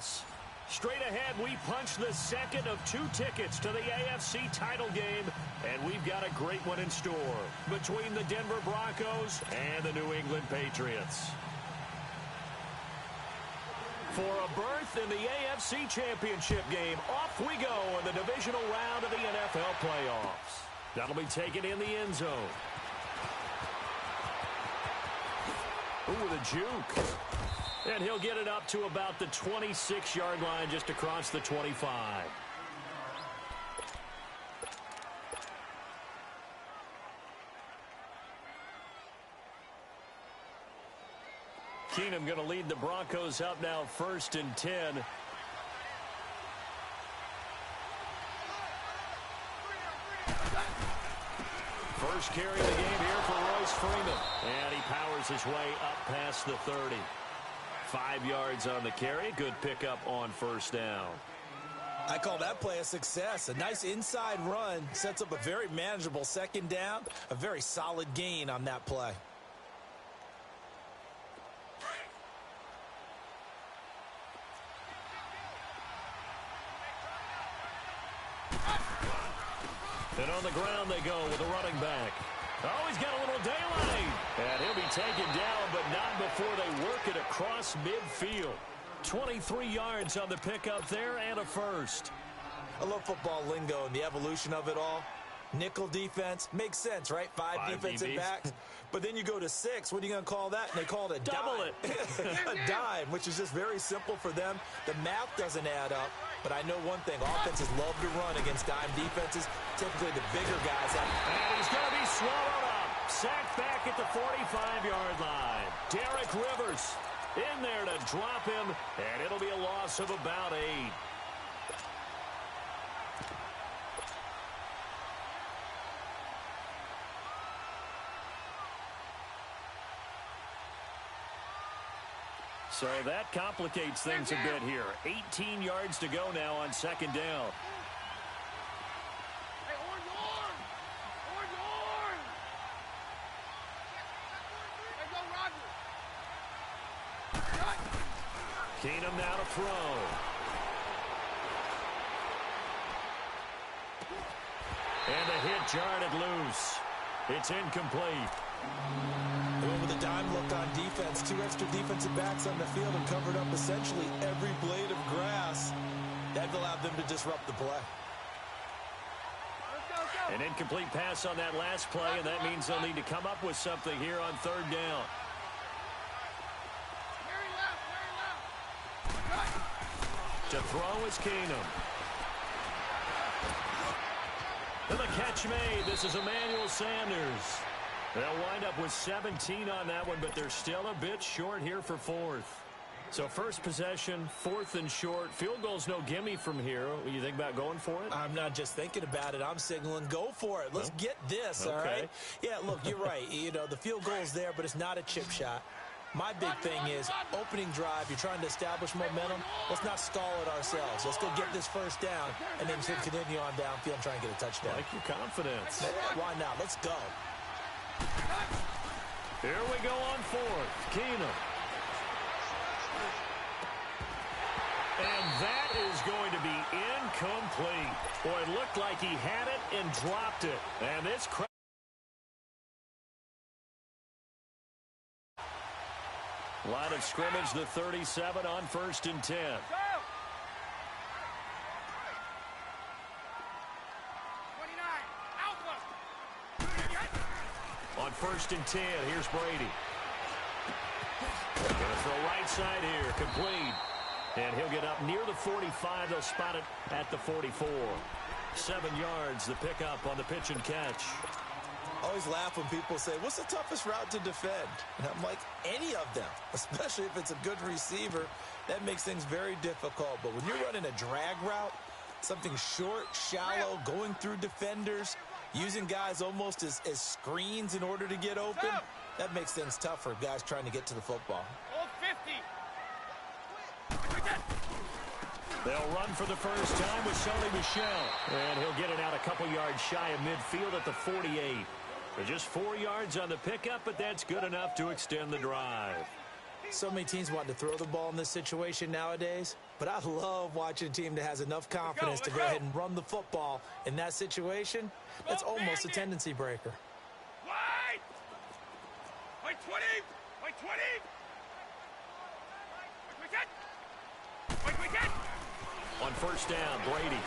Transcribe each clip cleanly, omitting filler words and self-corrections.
Straight ahead, we punch the second of 2 tickets to the AFC title game, and we've got a great one in store between the Denver Broncos and the New England Patriots. For a berth in the AFC Championship game, off we go in the divisional round of the NFL playoffs. That'll be taken in the end zone. Ooh, with a juke. And he'll get it up to about the 26-yard line, just across the 25. Keenum going to lead the Broncos up now, 1st and 10. First carry of the game here for Royce Freeman. And he powers his way up past the 30. 5 yards on the carry. Good pickup on 1st down. I call that play a success. A nice inside run sets up a very manageable 2nd down. A very solid gain on that play. And on the ground they go with the running back. Oh, he's got a little daylight. And he'll be taken down, but not before they work it across midfield. 23 yards on the pickup there and a first. I love football lingo and the evolution of it all. Nickel defense makes sense, right? 5 defensive backs. But then you go to 6. What are you going to call that? And they call it a double dime. A dime, which is just very simple for them. The math doesn't add up. But I know one thing. Offenses love to run against dime defenses. Typically the bigger guys have. And he's going to be swallowed up. Sacked back at the 45-yard line. Derek Rivers in there to drop him. And it'll be a loss of about 8. So that complicates things a bit here. 18 yards to go now on 2nd down. Keenum now to throw. And the hit jarred it loose. It's incomplete. With a dime look on defense, 2 extra defensive backs on the field and covered up essentially every blade of grass. That allowed them to disrupt the play. An incomplete pass on that last play, and that means they'll need to come up with something here on 3rd down. To throw is Keenum. And the catch made. This is Emmanuel Sanders. They'll wind up with 17 on that one, but they're still a bit short here for 4th. So first possession, 4th and short. Field goal's no gimme from here. What do you think about going for it? I'm not just thinking about it. I'm signaling go for it. Let's get this, all right? Yeah, look, you're right. You know, the field goal's there, but it's not a chip shot. My big thing is opening drive. You're trying to establish momentum. Let's not stall it ourselves. Let's go get this 1st down and then continue on downfield and try and get a touchdown. Like your confidence. Why not? Let's go. Here we go on 4th. Keenum. And that is going to be incomplete. Boy, it looked like he had it and dropped it. And this line of scrimmage, the 37 on 1st and 10. On 1st and 10, here's Brady. Going to throw right side here, complete. And he'll get up near the 45. They'll spot it at the 44. 7 yards, the pickup on the pitch and catch. I always laugh when people say, what's the toughest route to defend? And I'm like, any of them, especially if it's a good receiver. That makes things very difficult. But when you're running a drag route, something short, shallow, going through defenders, using guys almost as screens in order to get open, that makes things tough for guys trying to get to the football. They'll run for the first time with Sony Michel. And he'll get it out a couple yards shy of midfield at the 48. They're just 4 yards on the pickup, but that's good enough to extend the drive. So many teams want to throw the ball in this situation nowadays. But I love watching a team that has enough confidence to go ahead and run the football. In that situation, that's almost a tendency breaker. Wide! Wait 20! Wait 20! Wait, wicket! On first down, Brady.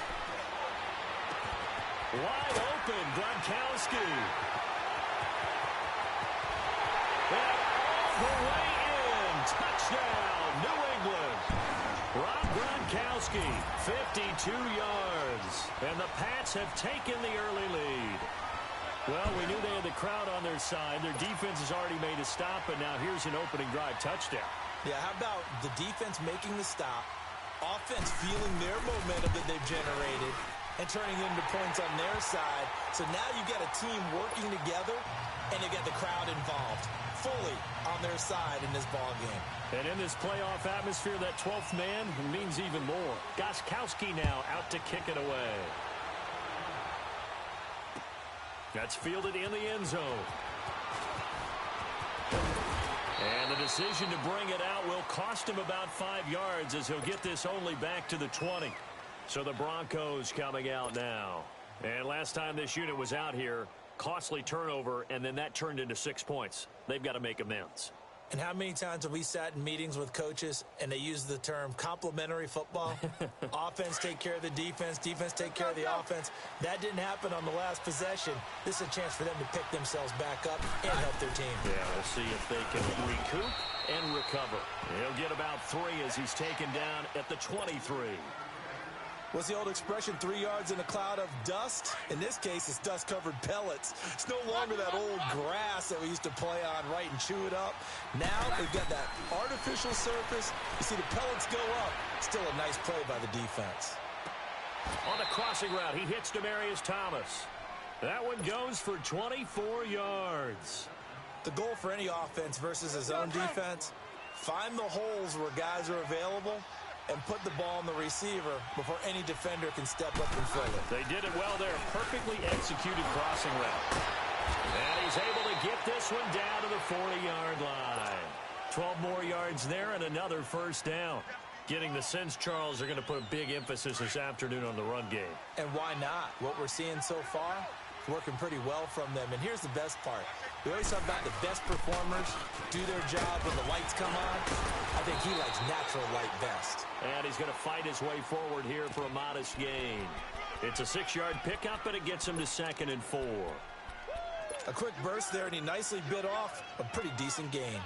Wide open, Gronkowski. And all the way in. Touchdown, New England. Rob Gronkowski, 52 yards. And the Pats have taken the early lead. Well, we knew they had the crowd on their side. Their defense has already made a stop, and now here's an opening drive touchdown. Yeah, how about the defense making the stop, offense feeling their momentum that they've generated, and turning into points on their side. So now you get a team working together, and you get the crowd involved fully on their side in this ball game. And in this playoff atmosphere, that 12th man means even more. Gronkowski now out to kick it away. That's fielded in the end zone. And the decision to bring it out will cost him about 5 yards as he'll get this only back to the 20. So the Broncos coming out now. And last time this unit was out here, costly turnover, and then that turned into 6 points. They've got to make amends. And how many times have we sat in meetings with coaches and they use the term complementary football? Offense take care of the defense, defense take care of the offense. That didn't happen on the last possession. This is a chance for them to pick themselves back up and help their team. Yeah, we'll see if they can recoup and recover. He'll get about 3 as he's taken down at the 23. What's the old expression, 3 yards in a cloud of dust? In this case, it's dust-covered pellets. It's no longer that old grass that we used to play on, right, and chew it up. Now they've got that artificial surface. You see the pellets go up. Still a nice play by the defense. On the crossing route, he hits Demaryius Thomas. That one goes for 24 yards. The goal for any offense versus his own defense, find the holes where guys are available and put the ball on the receiver before any defender can step up and fill it. They did it well there. Perfectly executed crossing route. And he's able to get this one down to the 40-yard line. 12 more yards there and another first down. Getting the sense, Charles, are going to put a big emphasis this afternoon on the run game. And why not? What we're seeing so far is working pretty well from them. And here's the best part. We always talk about the best performers do their job when the lights come on. I think he likes natural light best. And he's going to fight his way forward here for a modest gain. It's a 6-yard pickup, and it gets him to 2nd and 4. A quick burst there, and he nicely bit off a pretty decent gain.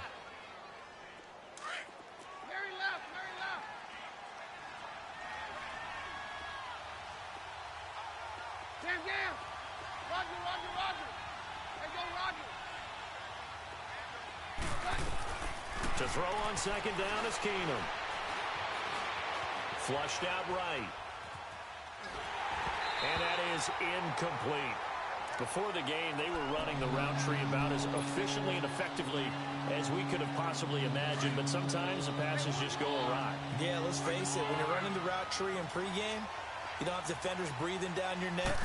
Very left, very left. Damn. Roger. Hey, go, Roger. To throw on 2nd down is Keenum. Flushed out right. And that is incomplete. Before the game, they were running the route tree about as efficiently and effectively as we could have possibly imagined, but sometimes the passes just go awry. Yeah, let's face it, when you're running the route tree in pregame, you don't have defenders breathing down your neck.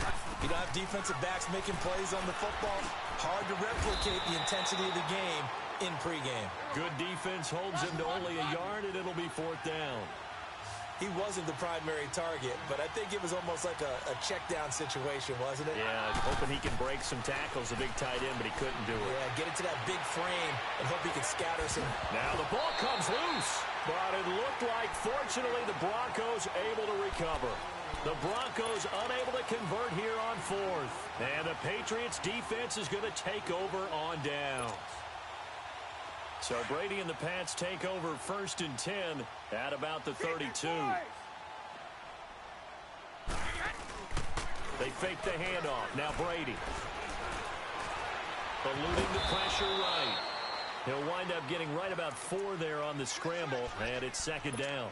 You don't have defensive backs making plays on the football. Hard to replicate the intensity of the game in pregame. Good defense holds him to only a yard, and it'll be 4th down. He wasn't the primary target, but I think it was almost like a check-down situation, wasn't it? Yeah, hoping he can break some tackles, a big tight end, but he couldn't do it. Yeah, get it to that big frame and hope he can scatter some. Now the ball comes loose, but it looked like, fortunately, the Broncos able to recover. The Broncos unable to convert here on 4th. And the Patriots defense is going to take over on downs. So Brady and the Pats take over 1st and 10 at about the 32. They fake the handoff. Now Brady. Eluding the pressure right. He'll wind up getting right about 4 there on the scramble, and it's 2nd down.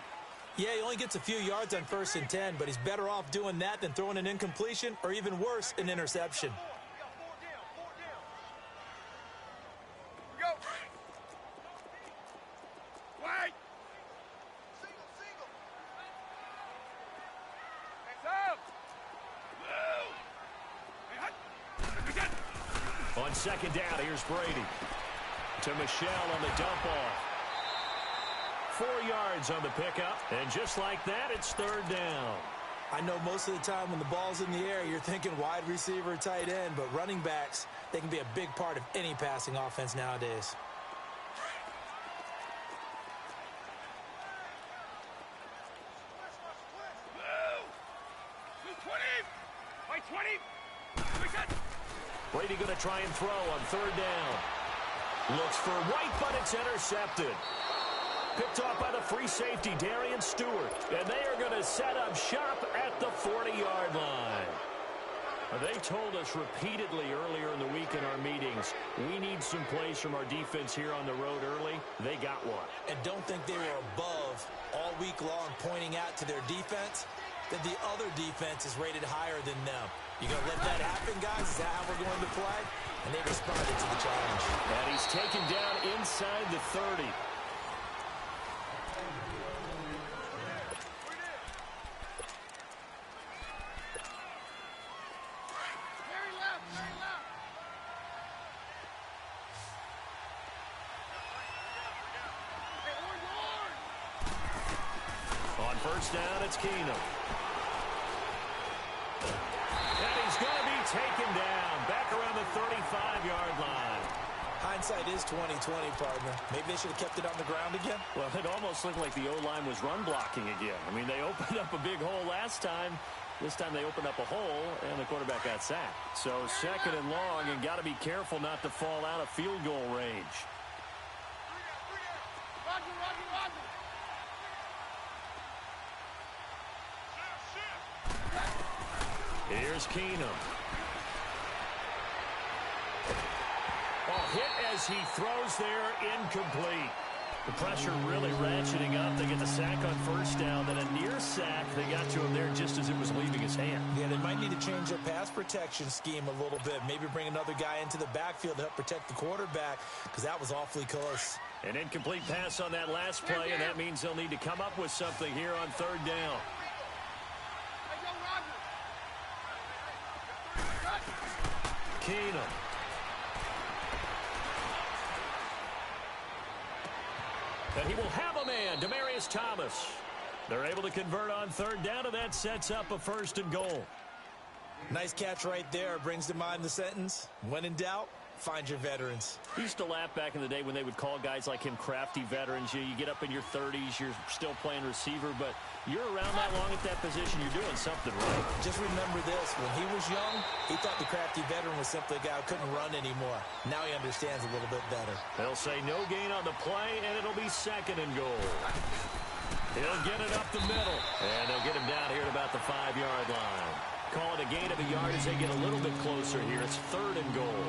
Yeah, he only gets a few yards on 1st and 10, but he's better off doing that than throwing an incompletion or even worse, an interception. On 2nd down, here's Brady. To Michelle on the dump off. 4 yards on the pickup. And just like that, it's third down. I know most of the time when the ball's in the air, you're thinking wide receiver, tight end, but running backs, they can be a big part of any passing offense nowadays. Brady going to try and throw on third down. Looks for White, but it's intercepted. Picked off by the free safety, Darian Stewart. And they are going to set up shop at the 40-yard line. They told us repeatedly earlier in the week in our meetings, we need some plays from our defense here on the road early. They got one. And don't think they were above all week long pointing out to their defense that the other defense is rated higher than them. You going to let that happen, guys? Is that how we're going to play? And they responded to the challenge. And he's taken down inside the 30. On first down, it's Keenum. And he's going to be taken down back around the 35-yard line. Hindsight is 20/20, partner. Maybe they should have kept it on the ground again. Well, it almost looked like the O-line was run blocking again. I mean, they opened up a big hole last time. This time they opened up a hole, and the quarterback got sacked. So second and long, and got to be careful not to fall out of field goal range. Here's Keenum. Oh, hit as he throws there, incomplete. The pressure really ratcheting up. They get the sack on first down, then a near sack. They got to him there just as it was leaving his hand. Yeah, they might need to change their pass protection scheme a little bit. Maybe bring another guy into the backfield to help protect the quarterback, because that was awfully close. An incomplete pass on that last play, and that means they'll need to come up with something here on third down. Keenum. And he will have a man, Demaryius Thomas. They're able to convert on third down, and that sets up a first and goal. Nice catch right there. Brings to mind the sentence, when in doubt, find your veterans. I used to laugh back in the day when they would call guys like him crafty veterans. You get up in your 30s, you're still playing receiver, but you're around that long at that position, you're doing something right. Just remember this, when he was young, he thought the crafty veteran was simply a guy who couldn't run anymore. Now he understands a little bit better. They'll say no gain on the play, and it'll be second and goal. He'll get it up the middle, and they'll get him down here at about the 5-yard line. Call it a gain of a yard as they get a little bit closer here. It's third and goal.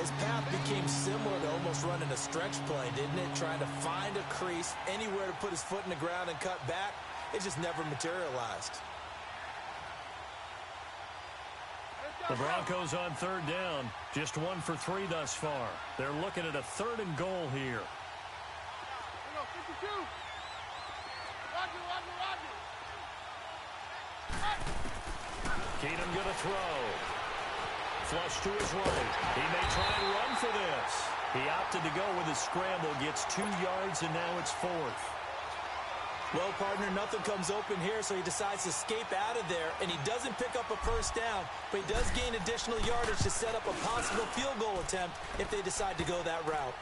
His path became similar to almost running a stretch play, didn't it? Trying to find a crease, anywhere to put his foot in the ground and cut back. It just never materialized. The Broncos on third down. Just 1 for 3 thus far. They're looking at a third and goal here. Keenum going to throw. Flush to his right. He may try and run for this. He opted to go with a scramble, gets 2 yards, and now it's fourth. Well, partner, nothing comes open here, so he decides to escape out of there, and he doesn't pick up a first down, but he does gain additional yardage to set up a possible field goal attempt if they decide to go that route.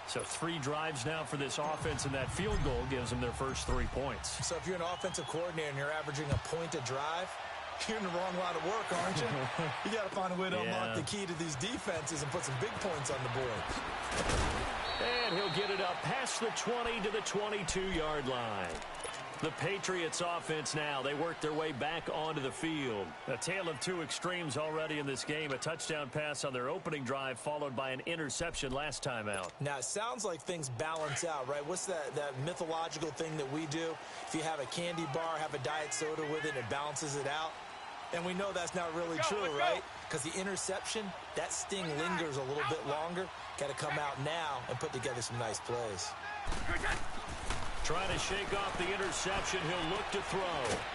So 3 drives now for this offense, and that field goal gives them their first 3 points. So if you're an offensive coordinator and you're averaging a point a drive, you're in the wrong line of work, aren't you? You got to find a way to unlock the key to these defenses and put some big points on the board. And he'll get it up past the 20 to the 22-yard line. The Patriots offense now, they work their way back onto the field. A tale of 2 extremes already in this game. A touchdown pass on their opening drive followed by an interception last time out. Now, it sounds like things balance out, right? What's that mythological thing that we do? If you have a candy bar, have a diet soda with it, it balances it out. And we know that's not really true, right? Because the interception, that sting lingers a little bit longer. Got to come out now and put together some nice plays. Trying to shake off the interception. He'll look to throw.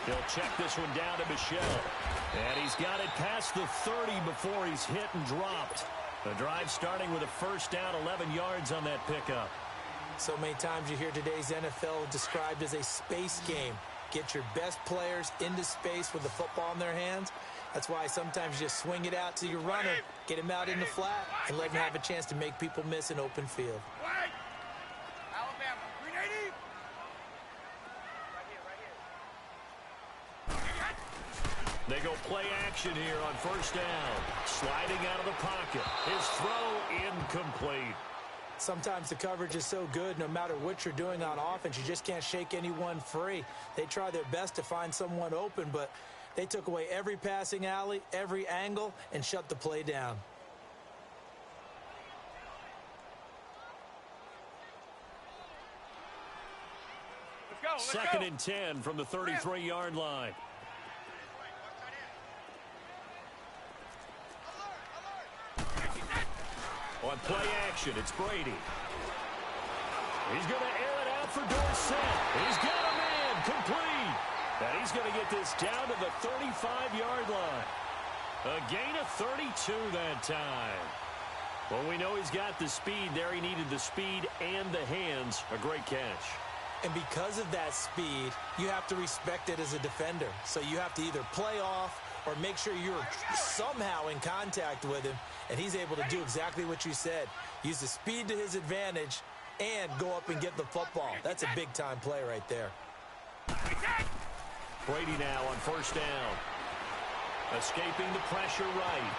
He'll check this one down to Michel. And he's got it past the 30 before he's hit and dropped. The drive starting with a first down, 11 yards on that pickup. So many times you hear today's NFL described as a space game. Get your best players into space with the football in their hands. That's why sometimes you just swing it out to your runner, get him out in the flat, and let him have a chance to make people miss an open field. Alabama, 380. Right here. They go play action here on first down. Sliding out of the pocket. His throw incomplete. Sometimes the coverage is so good, no matter what you're doing on offense, you just can't shake anyone free. They try their best to find someone open, but they took away every passing alley, every angle, and shut the play down. Let's go. Second and 10 from the 33-yard line. On play action, it's Brady. He's going to air it out for Dorsett. He's got a man complete. And he's going to get this down to the 35-yard line. A gain of 32 that time. Well, we know he's got the speed there. He needed the speed and the hands. A great catch. And because of that speed, you have to respect it as a defender. So you have to either play off or make sure you're somehow in contact with him, and he's able to do exactly what you said. Use the speed to his advantage and go up and get the football. That's a big-time play right there. Brady now on first down. Escaping the pressure right.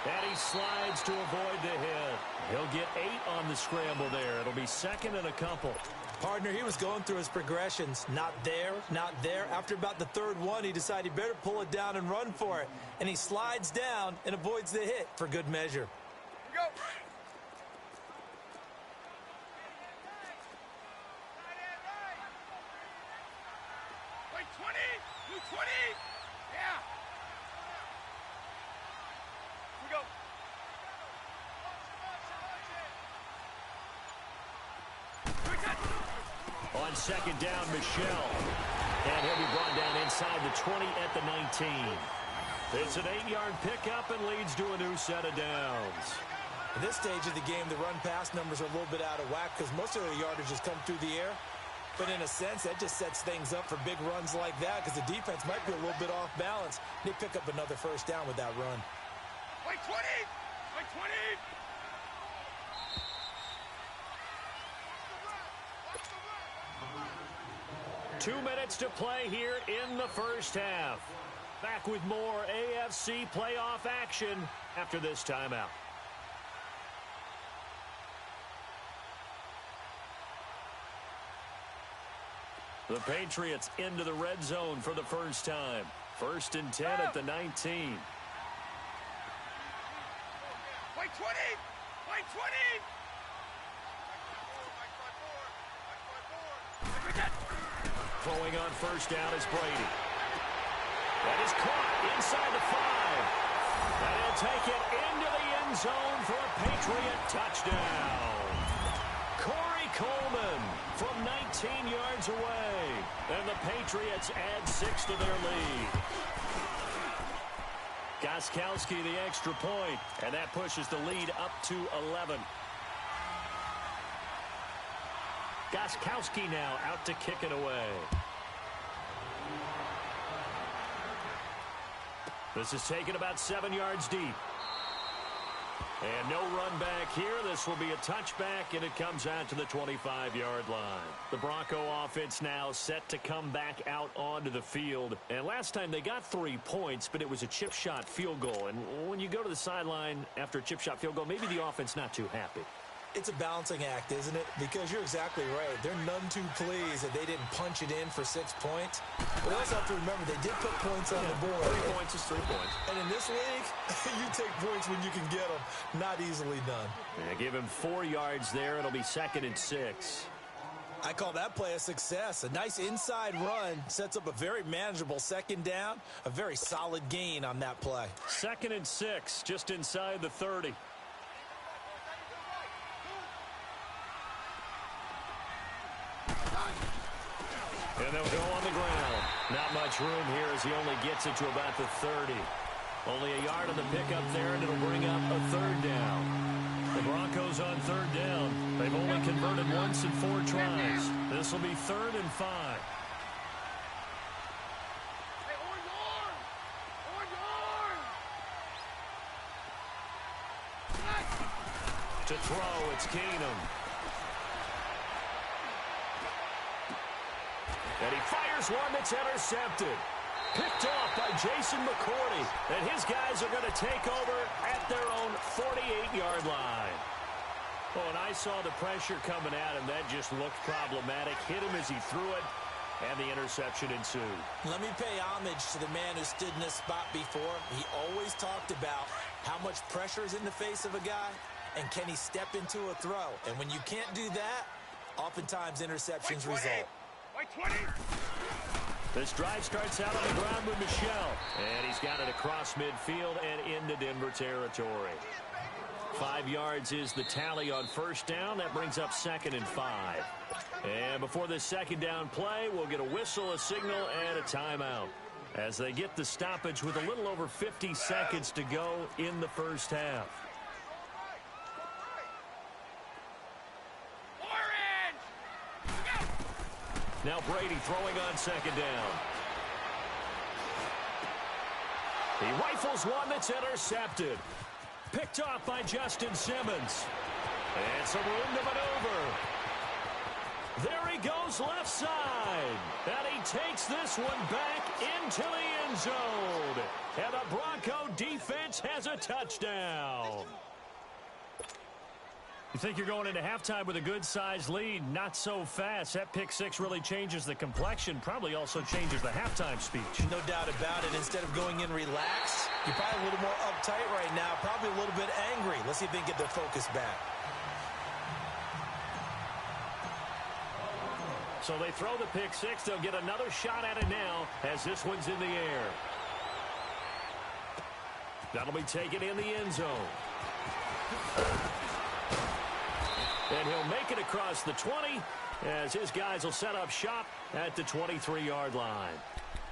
And he slides to avoid the hit. He'll get 8 on the scramble there. It'll be second and a couple. Partner, he was going through his progressions. Not there, not there. After about the third one, he decided he better pull it down and run for it. And he slides down and avoids the hit for good measure. Here we go. Wait, 20. Blue 20. Yeah. Here we go. On second down, Michelle. And he'll be brought down inside the 20 at the 19. It's an 8-yard pickup and leads to a new set of downs. At this stage of the game, the run-pass numbers are a little bit out of whack because most of their yardage has come through the air. But in a sense, that just sets things up for big runs like that because the defense might be a little bit off balance. They pick up another first down with that run. Wait, 20. Wait, 20. 2 minutes to play here in the first half. Back with more AFC playoff action after this timeout. The Patriots into the red zone for the first time. First and 10 at the 19. Wait, 20. Wait, 20. Throwing on first down is Brady. That is caught inside the 5. And he'll take it into the end zone for a Patriot touchdown. Corey Coleman from 19 yards away. And the Patriots add 6 to their lead. Gostkowski the extra point, and that pushes the lead up to 11. Gostkowski now out to kick it away. This is taken about 7 yards deep. And no run back here. This will be a touchback, and it comes out to the 25-yard line. The Bronco offense now set to come back out onto the field. And last time they got 3 points, but it was a chip shot field goal. And when you go to the sideline after a chip shot field goal, maybe the offense not too happy. It's a balancing act, isn't it? Because you're exactly right. They're none too pleased that they didn't punch it in for 6 points. But also have to remember, they did put points on the board. 3 points is 3 points. And in this league, you take points when you can get them. Not easily done. Yeah, give him 4 yards there. It'll be second and 6. I call that play a success. A nice inside run sets up a very manageable second down. A very solid gain on that play. Second and 6, just inside the 30. And they'll go on the ground. Not much room here as he only gets it to about the 30. Only a yard on the pickup there, and it'll bring up a third down. The Broncos on third down. They've only converted once in 4 tries. This will be 3rd and 5. To throw, it's Keenum. And he fires one that's intercepted. Picked off by Jason McCourty. And his guys are going to take over at their own 48-yard line. Oh, and I saw the pressure coming at him. That just looked problematic. Hit him as he threw it, and the interception ensued. Let me pay homage to the man who stood in this spot before. He always talked about how much pressure is in the face of a guy, and can he step into a throw. And when you can't do that, oftentimes interceptions result. White 20. This drive starts out on the ground with Michel. And he's got it across midfield and into Denver territory. 5 yards is the tally on first down. That brings up 2nd and 5. And before this second down play, we'll get a whistle, a signal, and a timeout as they get the stoppage with a little over 50 seconds to go in the first half. Now Brady throwing on second down. He rifles one that's intercepted. Picked off by Justin Simmons. And some room to maneuver. There he goes left side. And he takes this one back into the end zone. And the Bronco defense has a touchdown. You think you're going into halftime with a good-sized lead? Not so fast. That pick six really changes the complexion, probably also changes the halftime speech. No doubt about it. Instead of going in relaxed, you're probably a little more uptight right now, probably a little bit angry. Let's see if they can get their focus back. So they throw the pick six. They'll get another shot at it now as this one's in the air. That'll be taken in the end zone. And he'll make it across the 20 as his guys will set up shop at the 23-yard line.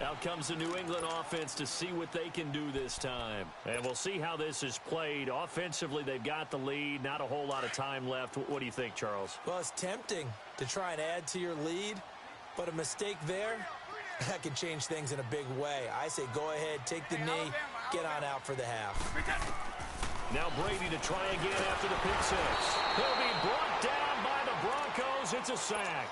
Out comes the New England offense to see what they can do this time. And we'll see how this is played. Offensively, they've got the lead. Not a whole lot of time left. What do you think, Charles? Well, it's tempting to try and add to your lead, but a mistake there, that can change things in a big way. I say go ahead, take the knee, get on out for the half. Now Brady to try again after the pick six. He'll be brought down by the Broncos. It's a sack.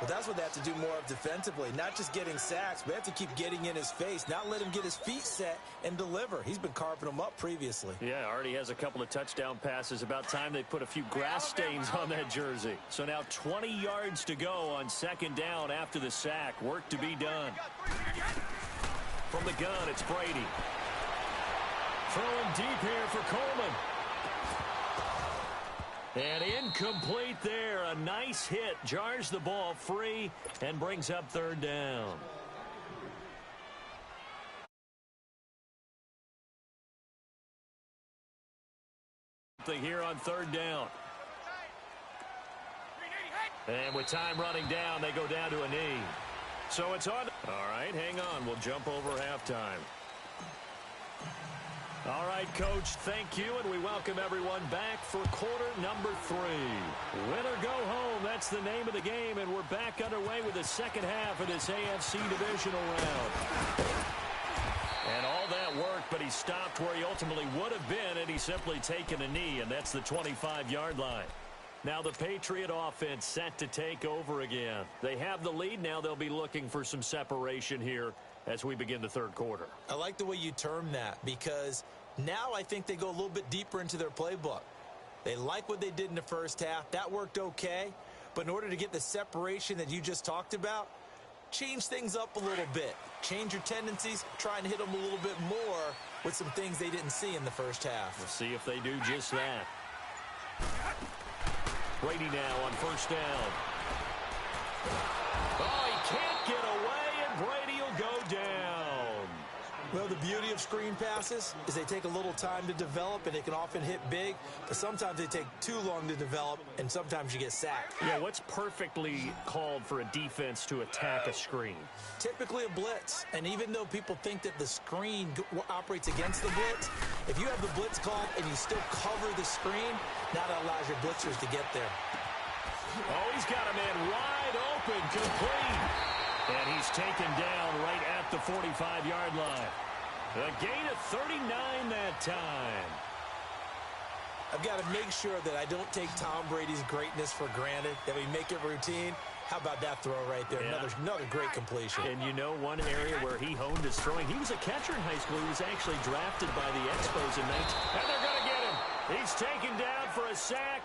Well, that's what they have to do more of defensively, not just getting sacks, but they have to keep getting in his face, not let him get his feet set and deliver. He's been carving them up previously. Yeah, already has a couple of touchdown passes. About time they put a few grass stains on that jersey. So now 20 yards to go on second down after the sack. Work to be done. From the gun, it's Brady. Throwing deep here for Coleman. And incomplete there. A nice hit. Jars the ball free and brings up third down. Here on third down. And with time running down, they go down to a knee. So it's on. All right, hang on. We'll jump over halftime. All right, Coach, thank you, and we welcome everyone back for quarter number 3. Win or go home, that's the name of the game, and we're back underway with the second half of this AFC divisional round. And all that work, but he stopped where he ultimately would have been, and he's simply taken a knee, and that's the 25-yard line. Now the Patriot offense set to take over again. They have the lead now. They'll be looking for some separation here as we begin the third quarter. I like the way you term that because now I think they go a little bit deeper into their playbook. They like what they did in the first half. That worked okay. But in order to get the separation that you just talked about, change things up a little bit. Change your tendencies. Try and hit them a little bit more with some things they didn't see in the first half. We'll see if they do just that. Brady now on first down. Oh, he can't get away, and Brady will go down. Well, the beauty of screen passes is they take a little time to develop, and they can often hit big, but sometimes they take too long to develop, and sometimes you get sacked. Yeah, what's perfectly called for a defense to attack a screen? Typically a blitz, and even though people think that the screen operates against the blitz, if you have the blitz called and you still cover the screen, now that allows your blitzers to get there. Oh, he's got a man wide open, complete. And he's taken down right at the 45-yard line. A gain of 39 that time. I've got to make sure that I don't take Tom Brady's greatness for granted, that we make it routine. How about that throw right there? Yeah. Another great completion. And you know one area where he honed his throwing, he was a catcher in high school. He was actually drafted by the Expos in 19. And they're going to get him. He's taken down for a sack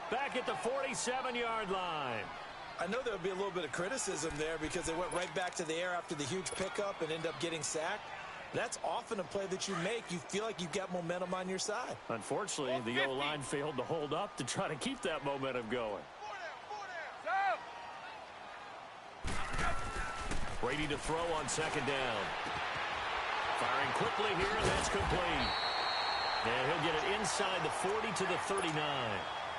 back at the 47-yard line. I know there'll be a little bit of criticism there because they went right back to the air after the huge pickup and end up getting sacked. That's often a play that you make. You feel like you've got momentum on your side. Unfortunately, the O-line failed to hold up to try to keep that momentum going. Brady to throw on second down. Firing quickly here, and that's complete. And he'll get it inside the 40 to the 39.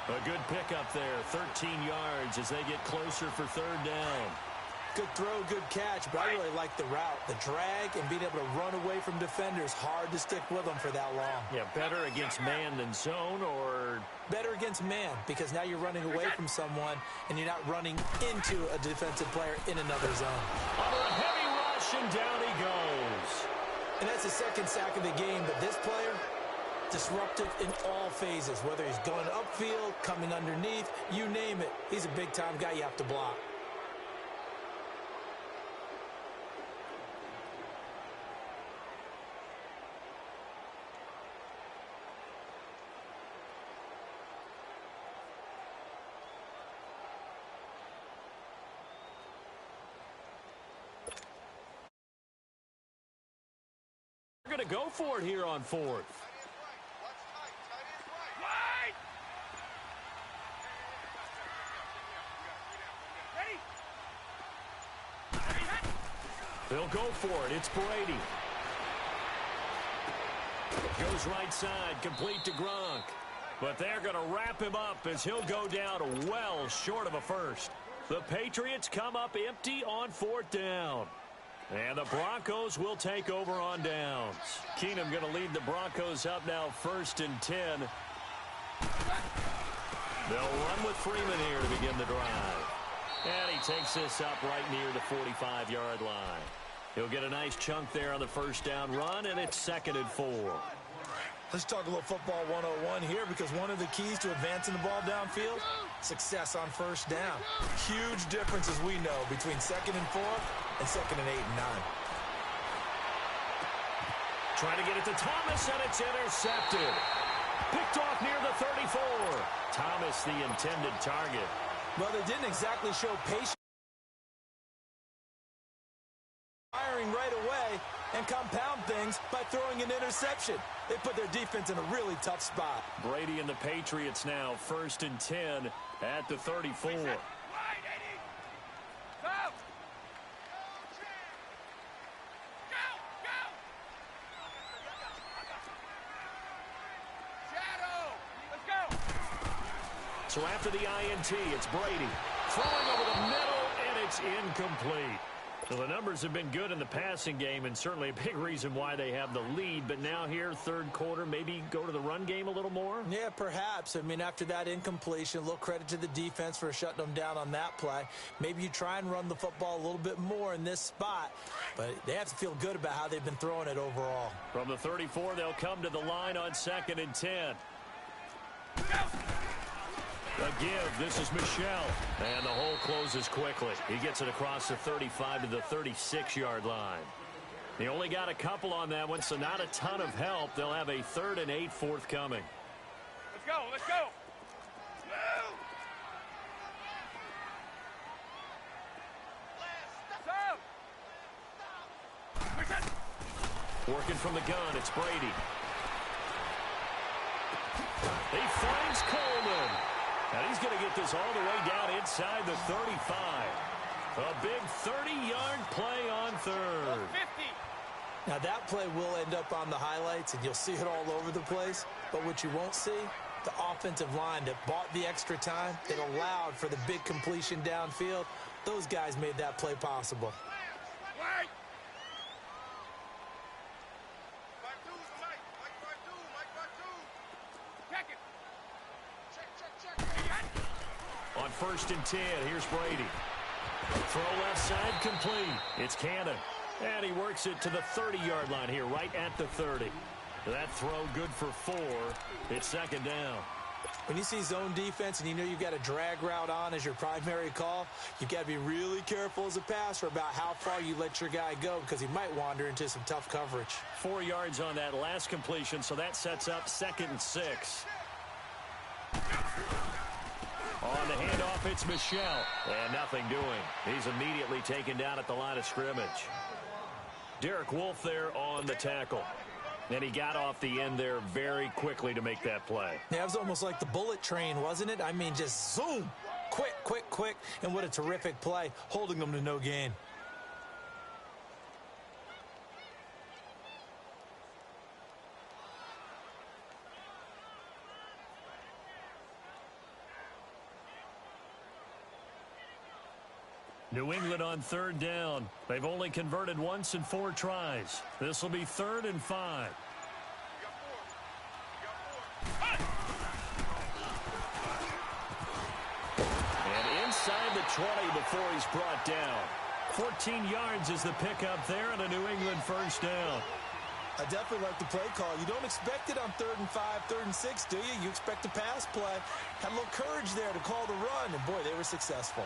A good pickup there, 13 yards as they get closer for third down. Good throw, good catch, but I really like the route. The drag and being able to run away from defenders, hard to stick with them for that long. Yeah, better against man than zone, or? Better against man, because now you're running away from someone and you're not running into a defensive player in another zone. Under a heavy rush, and down he goes. And that's the second sack of the game, but this player, disruptive in all phases, whether he's going upfield, coming underneath, you name it. He's a big-time guy you have to block. They're going to go for it here on fourth. They'll go for it. It's Brady. Goes right side, complete to Gronk. But they're going to wrap him up as he'll go down well short of a first. The Patriots come up empty on fourth down. And the Broncos will take over on downs. Keenum going to lead the Broncos up now 1st and 10. They'll run with Freeman here to begin the drive. And he takes this up right near the 45-yard line. He'll get a nice chunk there on the first down run, and it's 2nd and 4. Let's talk a little football 101 here, because one of the keys to advancing the ball downfield, success on first down. Huge difference, as we know, between 2nd and 4 and 2nd and 8 and 9. Trying to get it to Thomas, and it's intercepted. Picked off near the 34. Thomas, the intended target. Well, they didn't exactly show patience. Firing right away and compound things by throwing an interception. They put their defense in a really tough spot. Brady and the Patriots now 1st and 10 at the 34. So after the INT, it's Brady throwing over the middle, and it's incomplete. So the numbers have been good in the passing game, and certainly a big reason why they have the lead. But now here, third quarter, maybe go to the run game a little more? Yeah, perhaps. I mean, after that incompletion, a little credit to the defense for shutting them down on that play. Maybe you try and run the football a little bit more in this spot. But they have to feel good about how they've been throwing it overall. From the 34, they'll come to the line on 2nd and 10. A give. This is Michel. And the hole closes quickly. He gets it across the 35 to the 36-yard line. They only got a couple on that one, so not a ton of help. They'll have a 3rd and 8 forthcoming. Let's go. Let's go. Working from the gun, it's Brady. He finds Coleman. And he's going to get this all the way down inside the 35. A big 30-yard play on 3rd. Now, that play will end up on the highlights, and you'll see it all over the place. But what you won't see, the offensive line that bought the extra time, that allowed for the big completion downfield, those guys made that play possible. On 1st and 10, here's Brady. Throw left side complete. It's Cannon. And he works it to the 30-yard line here, right at the 30. That throw good for 4. It's 2nd down. When you see zone defense and you know you've got a drag route on as your primary call, you've got to be really careful as a passer about how far you let your guy go because he might wander into some tough coverage. 4 yards on that last completion, so that sets up 2nd and 6. On the handoff, it's Michelle. And nothing doing. He's immediately taken down at the line of scrimmage. Derek Wolfe there on the tackle. And he got off the end there very quickly to make that play. Yeah, it was almost like the bullet train, wasn't it? I mean, just zoom. Quick, quick, quick. And what a terrific play, holding them to no gain. New England on 3rd down. They've only converted once in 4 tries. This will be 3rd and 5. And inside the 20 before he's brought down. 14 yards is the pickup there and a New England 1st down. I definitely like the play call. You don't expect it on 3rd and 5, 3rd and 6, do you? You expect a pass play. Had a little courage there to call the run, and boy, they were successful.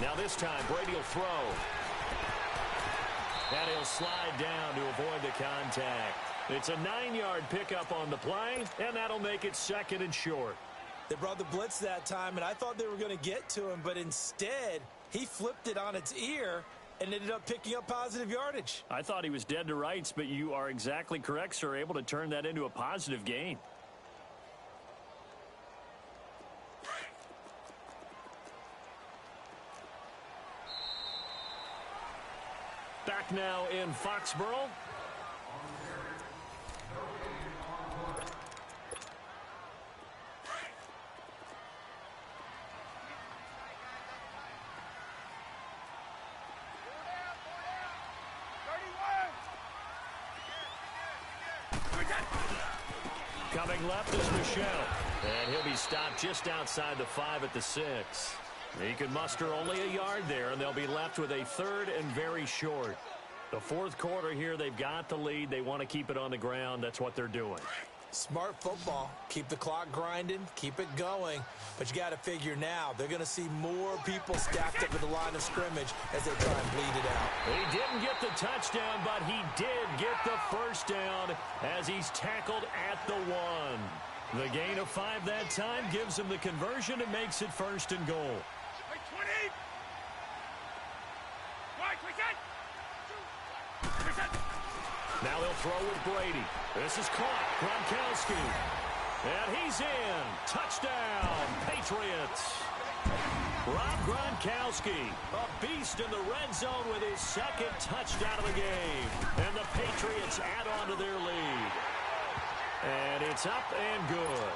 Now this time, Brady will throw. And he'll slide down to avoid the contact. It's a 9-yard pickup on the play, and that'll make it 2nd and short. They brought the blitz that time, and I thought they were going to get to him, but instead, he flipped it on its ear and ended up picking up positive yardage. I thought he was dead to rights, but you are exactly correct, sir, able to turn that into a positive gain. Back now in Foxborough. Coming left is Michelle. And he'll be stopped just outside the 5 at the 6. He can muster only a yard there, and they'll be left with a 3rd and very short. The 4th quarter here, they've got the lead. They want to keep it on the ground. That's what they're doing. Smart football. Keep the clock grinding. Keep it going. But you got to figure now, they're going to see more people stacked up at the line of scrimmage as they try and bleed it out. He didn't get the touchdown, but he did get the 1st down as he's tackled at the 1. The gain of 5 that time gives him the conversion and makes it 1st and goal. Now they'll throw with Brady. This is caught. Gronkowski. And he's in. Touchdown, Patriots. Rob Gronkowski, a beast in the red zone with his 2nd touchdown of the game. And the Patriots add on to their lead. And it's up and good.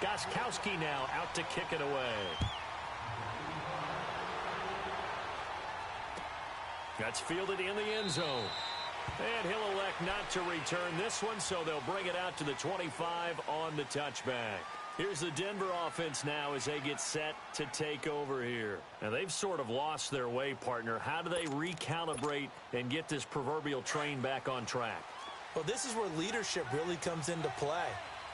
Gronkowski now out to kick it away. That's fielded in the end zone. And he'll elect not to return this one, so they'll bring it out to the 25 on the touchback. Here's the Denver offense now as they get set to take over here. Now, they've sort of lost their way, partner. How do they recalibrate and get this proverbial train back on track? Well, this is where leadership really comes into play.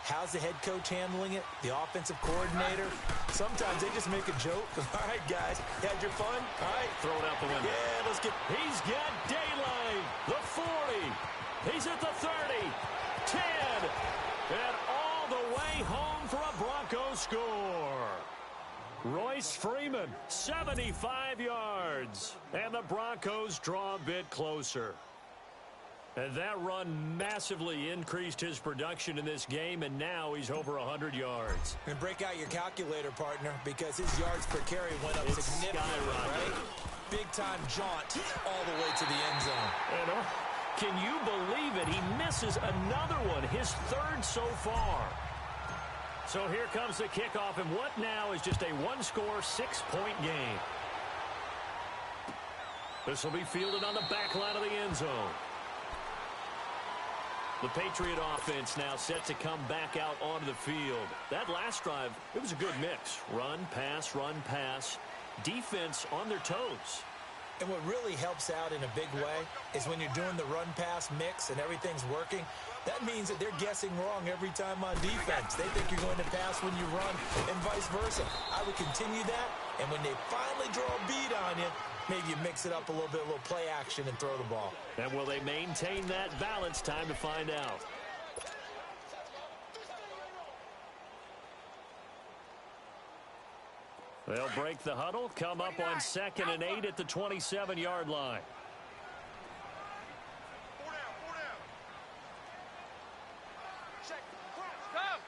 How's the head coach handling it? The offensive coordinator? Sometimes they just make a joke. All right, guys, you had your fun? All right. Throw it out the window. Yeah, let's get... He's got daylight. The 40. He's at the 30. 10. And all the way home for a Broncos score. Royce Freeman, 75 yards. And the Broncos draw a bit closer. And that run massively increased his production in this game, and now he's over 100 yards. And break out your calculator, partner, because his yards per carry went up It's significantly, skyrocketed. right? Big-time jaunt all the way to the end zone. And, can you believe it? He misses another one, his third so far. So here comes the kickoff, and what now is just a one-score, 6-point game. This will be fielded on the back line of the end zone. The Patriot offense now set to come back out onto the field. That last drive, it was a good mix. Run, pass, defense on their toes. And what really helps out in a big way is when you're doing the run-pass mix and everything's working, that means that they're guessing wrong every time on defense. They think you're going to pass when you run and vice versa. I would continue that, and when they finally draw a bead on you, maybe you mix it up a little bit, a little play action, and throw the ball. And will they maintain that balance? Time to find out. They'll break the huddle, come up on 2nd and 8 at the 27-yard line. Four down. Check. Come.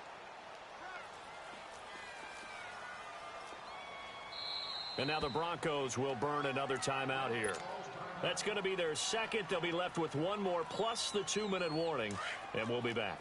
And now the Broncos will burn another timeout here. That's going to be their second. They'll be left with one more plus the 2-minute warning, and we'll be back.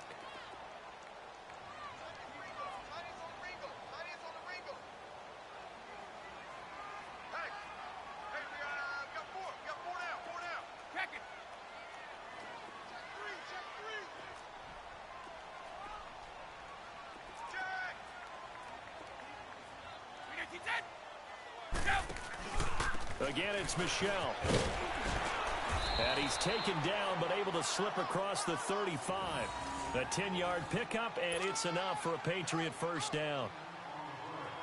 Again, it's Michelle. And he's taken down, but able to slip across the 35. A 10-yard pickup, and it's enough for a Patriot first down.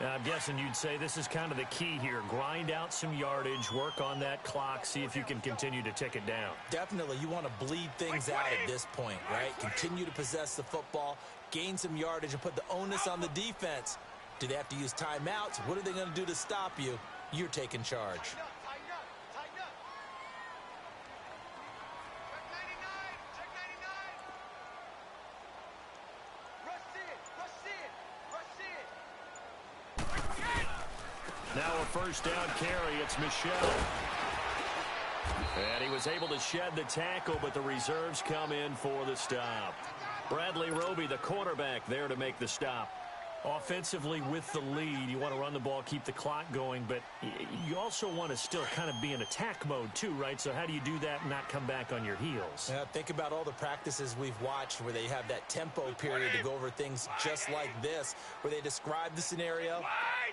Now, I'm guessing you'd say this is kind of the key here. Grind out some yardage, work on that clock, see if you can continue to tick it down. Definitely, you want to bleed things out at this point, right? Continue to possess the football, gain some yardage, and put the onus on the defense. Do they have to use timeouts? What are they going to do to stop you? You're taking charge. Now a first down carry. It's Michelle. And he was able to shed the tackle, but the reserves come in for the stop. Bradley Roby, the quarterback, there to make the stop. Offensively with the lead, you want to run the ball, keep the clock going, but you also want to still kind of be in attack mode too, right? So how do you do that and not come back on your heels? Yeah, think about all the practices we've watched where they have that tempo period to go over things just like this, where they describe the scenario,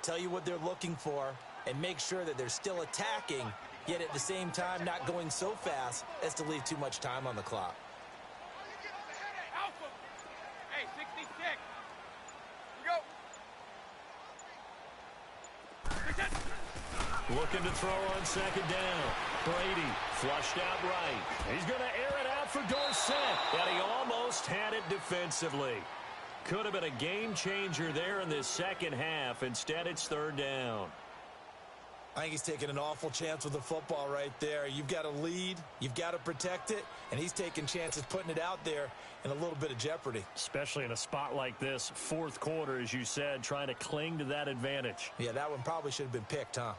tell you what they're looking for, and make sure that they're still attacking, yet at the same time not going so fast as to leave too much time on the clock. Hey, 66. Looking to throw on second down. Brady flushed out right. He's going to air it out for Dorsett. And he almost had it defensively. Could have been a game changer there in this second half. Instead, it's third down. I think he's taking an awful chance with the football right there. You've got to lead, you've got to protect it, and he's taking chances putting it out there in a little bit of jeopardy. Especially in a spot like this, fourth quarter, as you said, trying to cling to that advantage. Yeah, that one probably should have been picked, huh?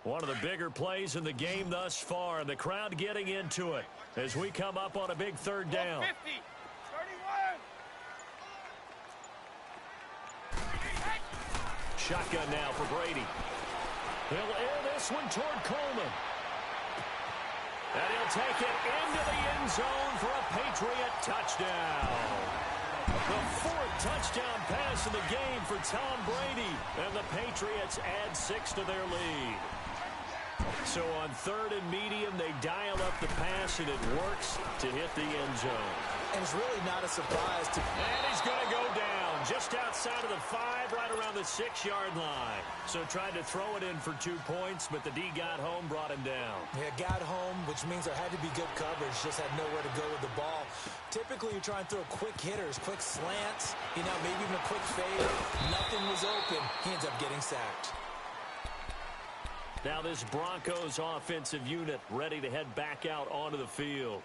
One of the bigger plays in the game thus far, and the crowd getting into it as we come up on a big third down. 50. 31. Shotgun now for Brady. He'll air this one toward Coleman. And he'll take it into the end zone for a Patriot touchdown. The fourth touchdown pass in the game for Tom Brady. And the Patriots add 6 to their lead. So on third and medium, they dial up the pass, and it works to hit the end zone. And it's really not a surprise to... And he's going to go down just outside of the 5, right around the 6-yard line. So tried to throw it in for 2 points, but the D got home, brought him down. Yeah, got home, which means there had to be good coverage, just had nowhere to go with the ball. Typically, you're trying to throw quick hitters, quick slants, maybe even a quick fade. Nothing was open. He ends up getting sacked. Now this Broncos offensive unit ready to head back out onto the field.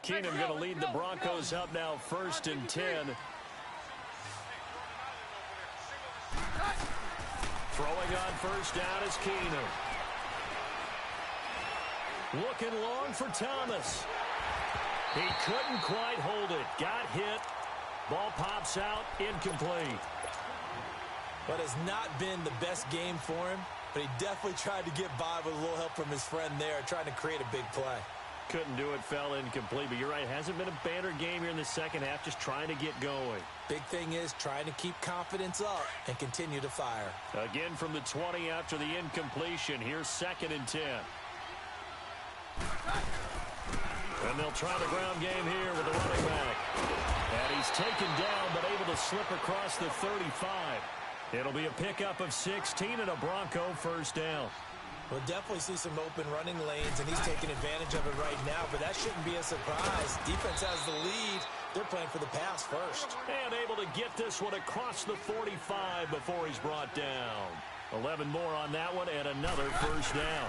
Keenum going to lead the Broncos up now 1st and 10. Throwing on 1st down is Keenum. Looking long for Thomas. He couldn't quite hold it. Got hit. Ball pops out. Incomplete. But has not been the best game for him, but he definitely tried to get by with a little help from his friend there, trying to create a big play. Couldn't do it, fell incomplete. But you're right, hasn't been a banner game here in the second half, just trying to get going. Big thing is trying to keep confidence up and continue to fire. Again from the 20 after the incompletion. Here's 2nd and 10. And they'll try the ground game here with the running back. And he's taken down, but able to slip across the 35. It'll be a pickup of 16 and a Bronco 1st down. We'll definitely see some open running lanes, and he's taking advantage of it right now, but that shouldn't be a surprise. Defense has the lead. They're playing for the pass first. And able to get this one across the 45 before he's brought down. 11 more on that one, and another 1st down.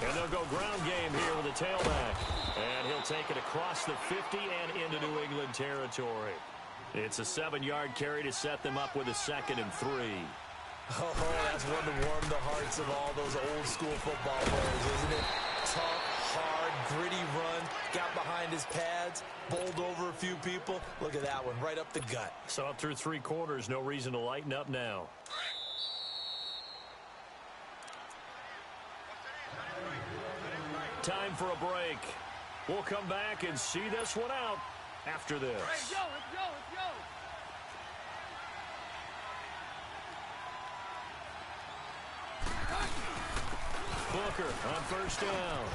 And they'll go ground game here with a tailback. And he'll take it across the 50 and into New England territory. It's a 7-yard carry to set them up with a 2nd and 3. Oh, that's one to warm the hearts of all those old-school football players, isn't it? Tough, hard, gritty run, got behind his pads, bowled over a few people. Look at that one, right up the gut. So up through 3 quarters, no reason to lighten up now. Time for a break. We'll come back and see this one out after this. Let's go, let's go, let's go. Booker on 1st down.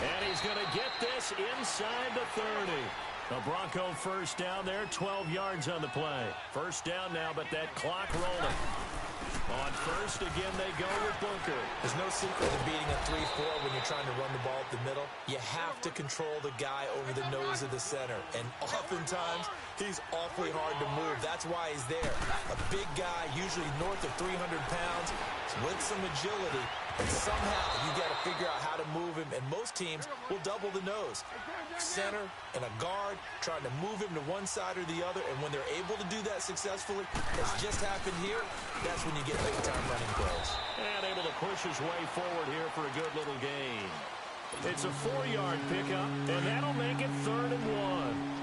And he's going to get this inside the 30. The Bronco 1st down there, 12 yards on the play. 1st down now, but that clock rolling. On 1st, again, they go with Booker. There's no secret to beating a 3-4 when you're trying to run the ball up the middle. You have to control the guy over the nose of the center. And oftentimes, he's awfully hard to move. That's why he's there. A big guy, usually north of 300 pounds, with some agility. And somehow, you got to figure out how to move him. And most teams will double the nose. Center and a guard trying to move him to one side or the other. And when they're able to do that successfully, as just happened here, that's when you get big-time running plays. And able to push his way forward here for a good little gain. It's a 4-yard pickup, and that'll make it 3rd and 1.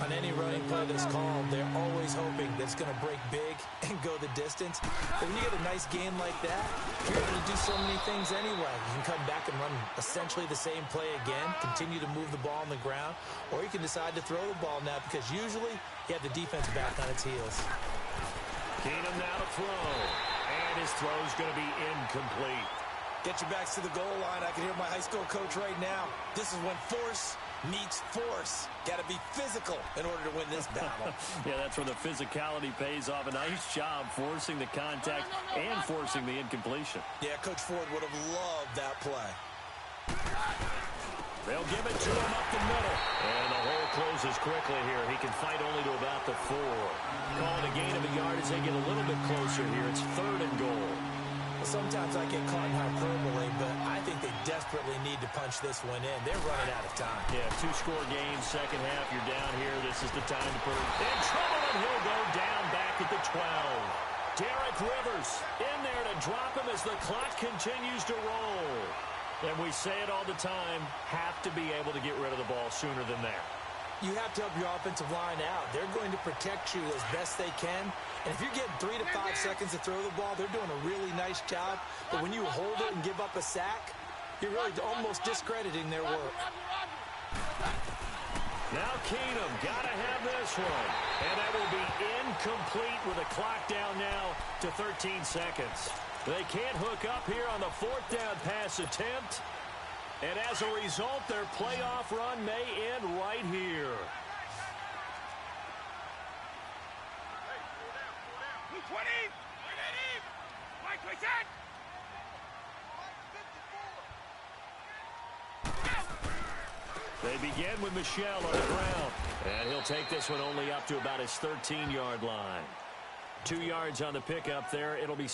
On any running play that's called, they're always hoping that it's going to break big and go the distance. But when you get a nice game like that, you're able to do so many things anyway. You can come back and run essentially the same play again, continue to move the ball on the ground, or you can decide to throw the ball now because usually you have the defense back on its heels. Keenum now to throw. And his throw's going to be incomplete. Get your backs to the goal line. I can hear my high school coach right now. This is when force meets force. Got to be physical in order to win this battle. Yeah, that's where the physicality pays off. A nice job forcing the contact and forcing the incompletion. Yeah, Coach Ford would have loved that play. They'll give it to him up the middle. And the hole closes quickly here. He can fight only to about the 4. Calling a gain of a yard as they get a little bit closer here. It's 3rd and goal. Sometimes I get caught in hyperbole, but I think they desperately need to punch this one in. They're running out of time. Yeah, 2-score game, second half. You're down here. This is the time to put it in trouble, and he'll go down back at the 12. Derek Rivers in there to drop him as the clock continues to roll. And we say it all the time, have to be able to get rid of the ball sooner than that. You have to help your offensive line out. They're going to protect you as best they can. And if you're getting 3 to 5 seconds to throw the ball, they're doing a really nice job. But when you hold it and give up a sack, you're really almost discrediting their work. Now Keenum got to have this one. And that will be incomplete with a clock down now to 13 seconds. They can't hook up here on the 4th down pass attempt. And as a result, their playoff run may end right here. Hey, 20! Mike, we set! They begin with Michel on the ground. And he'll take this one only up to about his 13-yard line. 2 yards on the pickup there. It'll be